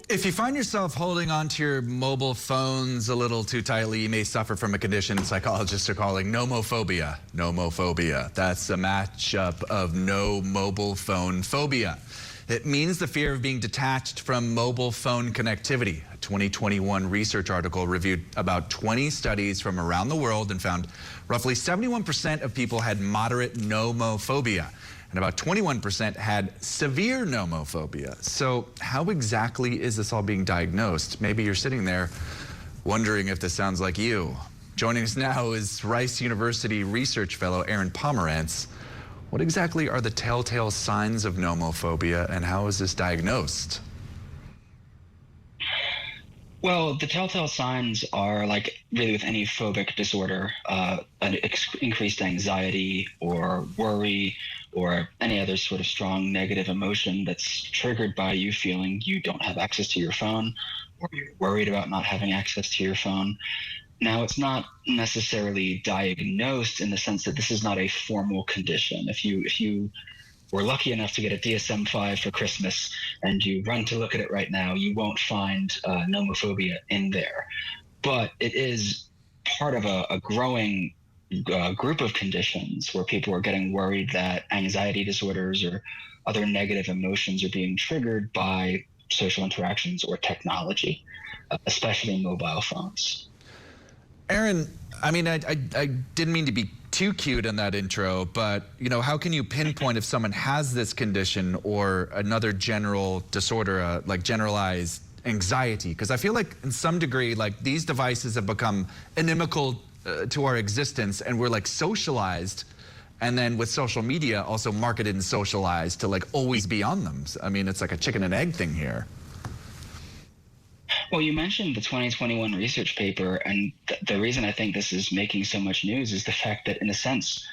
If you find yourself holding onto your mobile phones a little too tightly, you may suffer from a condition psychologists are calling nomophobia. Nomophobia. That's a matchup of no mobile phone phobia. It means the fear of being detached from mobile phone connectivity. A 2021 research article reviewed about 20 studies from around the world and found roughly 71% of people had moderate nomophobia, and about 21% had severe nomophobia. So how exactly is this all being diagnosed? Maybe you're sitting there wondering if this sounds like you. Joining us now is Rice University research fellow Aaron Pomerantz. What exactly are the telltale signs of nomophobia, and how is this diagnosed? Well, the telltale signs are like really with any phobic disorder, increased anxiety or worry or any other sort of strong negative emotion that's triggered by you feeling you don't have access to your phone or you're worried about not having access to your phone. Now, it's not necessarily diagnosed in the sense that this is not a formal condition. If you were lucky enough to get a DSM-5 for Christmas and you run to look at it right now, you won't find nomophobia in there. But it is part of a growing group of conditions where people are getting worried that anxiety disorders or other negative emotions are being triggered by social interactions or technology, especially mobile phones. Aaron, I mean, I didn't mean to be too cute in that intro, but, you know, how can you pinpoint if someone has this condition or another general disorder, like generalized anxiety? Because I feel like in some degree, like these devices have become inimical to our existence, and we're like socialized, and then with social media also marketed and socialized to like always be on them. I mean, it's like a chicken and egg thing here. Well, you mentioned the 2021 research paper, and the reason I think this is making so much news is the fact that, in a sense,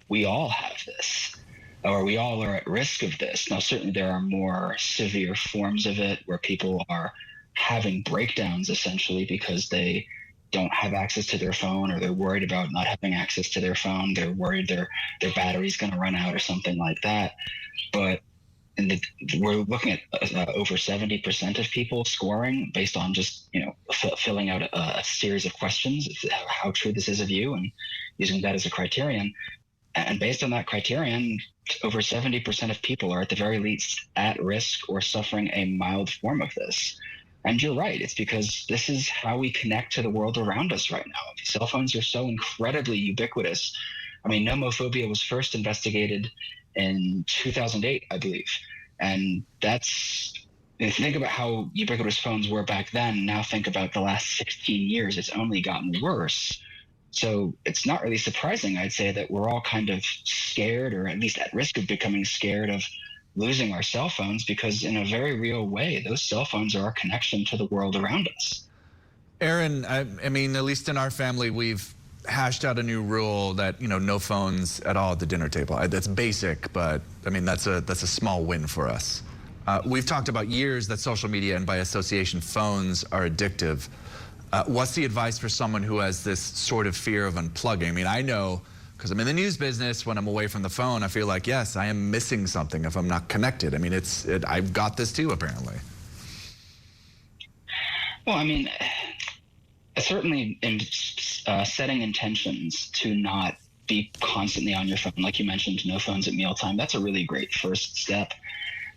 we all have this, or we all are at risk of this. Now, certainly there are more severe forms of it where people are having breakdowns, essentially, because they don't have access to their phone, or they're worried about not having access to their phone. They're worried their battery's going to run out or something like that. But we're looking at over 70% of people scoring based on just, filling out a series of questions, how true this is of you, and using that as a criterion. And based on that criterion, over 70% of people are at the very least at risk or suffering a mild form of this. And you're right, it's because this is how we connect to the world around us right now. Cell phones are so incredibly ubiquitous. I mean, nomophobia was first investigated in 2008, I believe. And if you think about how ubiquitous phones were back then, now think about the last 16 years, it's only gotten worse. So it's not really surprising, I'd say, that we're all kind of scared, or at least at risk of becoming scared of losing our cell phones, because in a very real way, those cell phones are our connection to the world around us. Aaron, I mean, at least in our family, we've hashed out a new rule that, no phones at all at the dinner table. That's basic, but I mean, that's a small win for us. We've talked about years that social media and by association phones are addictive. What's the advice for someone who has this sort of fear of unplugging? I mean, I know, because I'm in the news business, when I'm away from the phone, I feel like, yes, I am missing something if I'm not connected. I mean, I've got this too, apparently. Well, I mean, certainly in setting intentions to not be constantly on your phone, like you mentioned, no phones at mealtime, that's a really great first step.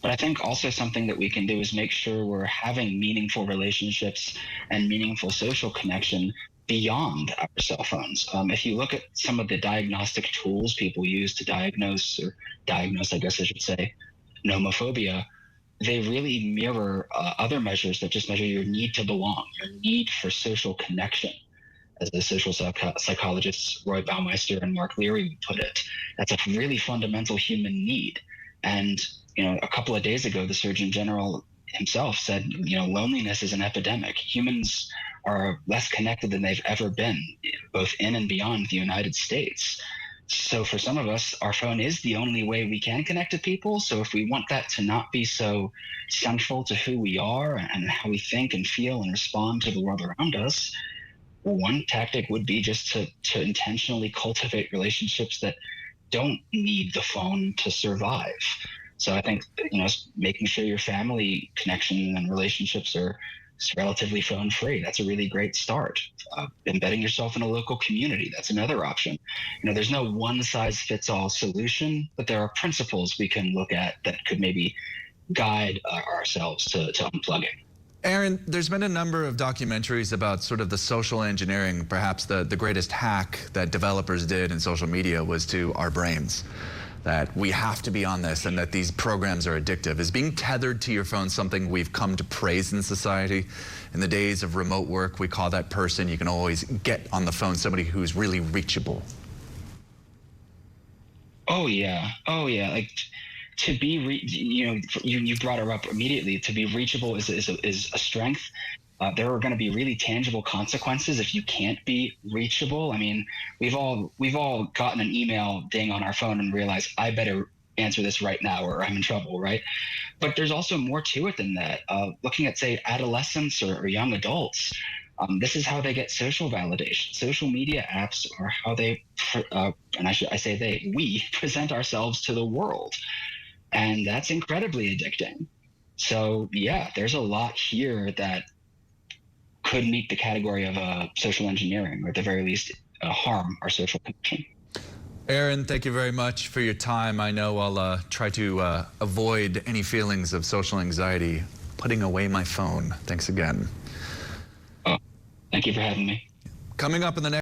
But I think also something that we can do is make sure we're having meaningful relationships and meaningful social connection beyond our cell phones. If you look at some of the diagnostic tools people use to diagnose, I guess I should say, nomophobia, they really mirror other measures that just measure your need to belong, your need for social connection. As the social psychologists Roy Baumeister and Mark Leary would put it, that's a really fundamental human need. And, a couple of days ago, the Surgeon General himself said, loneliness is an epidemic. Humans are less connected than they've ever been, both in and beyond the United States. So for some of us, our phone is the only way we can connect to people. So if we want that to not be so central to who we are and how we think and feel and respond to the world around us, one tactic would be just to intentionally cultivate relationships that don't need the phone to survive. So I think, making sure your family connection and relationships are relatively phone free. That's a really great start. Embedding yourself in a local community. That's another option. There's no one size fits all solution, but there are principles we can look at that could maybe guide ourselves to unplugging. Aaron, there's been a number of documentaries about sort of the social engineering. Perhaps the greatest hack that developers did in social media was to our brains. That we have to be on this and that these programs are addictive. Is being tethered to your phone something we've come to praise in society? In the days of remote work, we call that person you can always get on the phone, somebody who's really reachable. Oh yeah. Like, to be, you brought her up immediately. To be reachable is a strength. There are going to be really tangible consequences if you can't be reachable. I mean, we've all gotten an email ding on our phone and realized, I better answer this right now or I'm in trouble, right? But there's also more to it than that. Looking at, say, adolescents or young adults, this is how they get social validation. Social media apps are how they, we present ourselves to the world. And that's incredibly addicting. So yeah, there's a lot here that could meet the category of social engineering, or at the very least harm our social connection. Aaron, thank you very much for your time. I know I'll try to avoid any feelings of social anxiety, putting away my phone. Thanks again. Oh, thank you for having me. Coming up in the next